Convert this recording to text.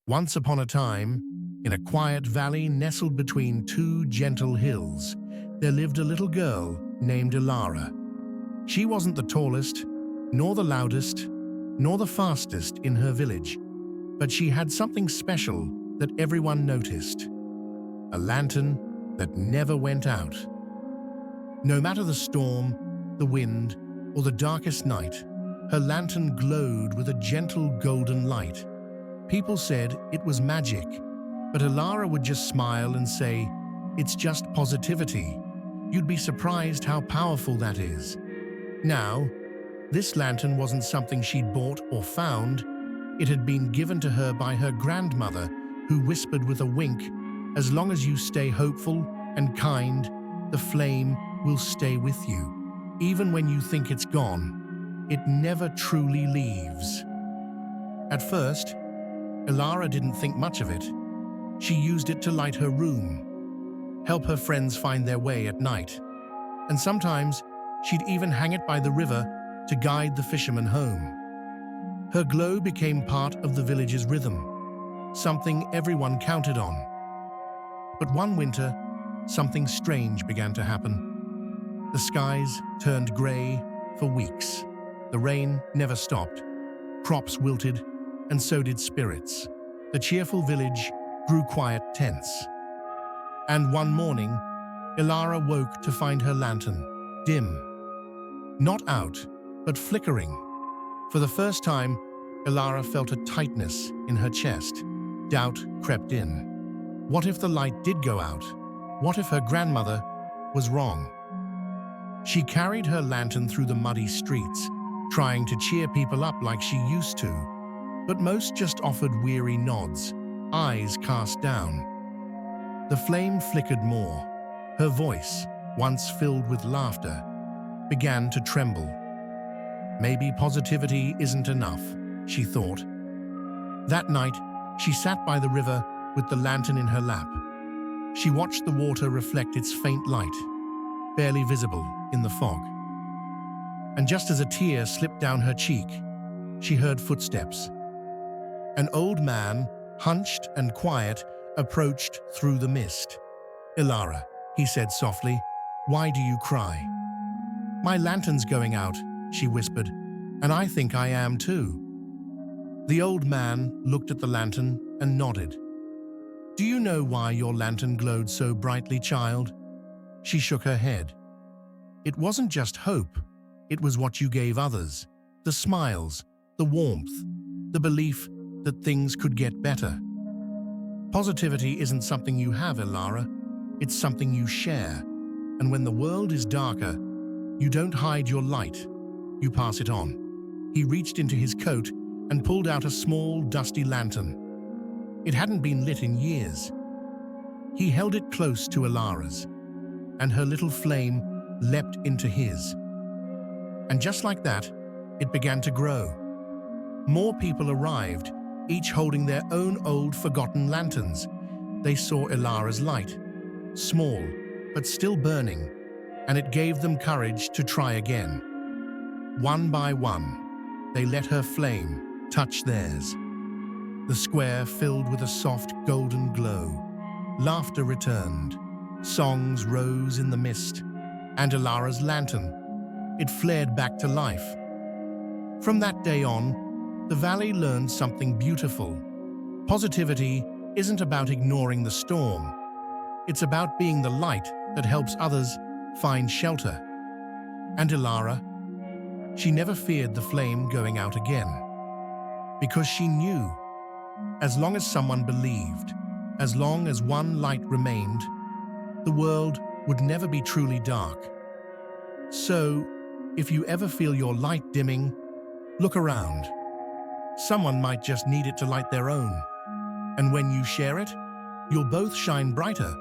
Once upon a time, in a quiet valley nestled between two gentle hills, there lived a little girl named Ilara. She wasn't the tallest, nor the loudest, nor the fastest in her village, but she had something special that everyone noticed. A lantern that never went out. No matter the storm, the wind, or the darkest night, her lantern glowed with a gentle golden light. People said it was magic, but Ilara would just smile and say, "It's just positivity. You'd be surprised how powerful that is." Now, this lantern wasn't something she'd bought or found. It had been given to her by her grandmother, who whispered with a wink, "As long as you stay hopeful and kind, the flame will stay with you. Even when you think it's gone, it never truly leaves." At first, Ilara didn't think much of it. She used it to light her room, help her friends find their way at night, and sometimes she'd even hang it by the river to guide the fishermen home. Her glow became part of the village's rhythm, something everyone counted on. But one winter, something strange began to happen. The skies turned grey for weeks. The rain never stopped. Crops wilted, and so did spirits. The cheerful village grew quiet, tense. And one morning, Ilara woke to find her lantern dim. Not out, but flickering. For the first time, Ilara felt a tightness in her chest. Doubt crept in. What if the light did go out? What if her grandmother was wrong? She carried her lantern through the muddy streets, trying to cheer people up like she used to, but most just offered weary nods, eyes cast down. The flame flickered more. Her voice, once filled with laughter, began to tremble. Maybe positivity isn't enough, she thought. That night, she sat by the river with the lantern in her lap. She watched the water reflect its faint light, barely visible in the fog. And just as a tear slipped down her cheek, she heard footsteps. An old man, hunched and quiet, approached through the mist. "Ilara," he said softly, "why do you cry?" "My lantern's going out," she whispered, "and I think I am too." The old man looked at the lantern and nodded. "Do you know why your lantern glowed so brightly, child?" She shook her head. "It wasn't just hope. It was what you gave others. The smiles, the warmth, the belief that things could get better. Positivity isn't something you have, Ilara. It's something you share. And when the world is darker, you don't hide your light. You pass it on." He reached into his coat and pulled out a small, dusty lantern. It hadn't been lit in years. He held it close to Ilara's, and her little flame leapt into his. And just like that, it began to grow. More people arrived, each holding their own old, forgotten lanterns. They saw Ilara's light, small, but still burning, and it gave them courage to try again. One by one, they let her flame touch theirs. The square filled with a soft golden glow. Laughter returned. Songs rose in the mist. And Ilara's lantern, it flared back to life. From that day on, the valley learned something beautiful. Positivity isn't about ignoring the storm. It's about being the light that helps others find shelter. And Ilara, she never feared the flame going out again. Because she knew, as long as someone believed, as long as one light remained, the world would never be truly dark. So, if you ever feel your light dimming, look around. Someone might just need it to light their own. And when you share it, you'll both shine brighter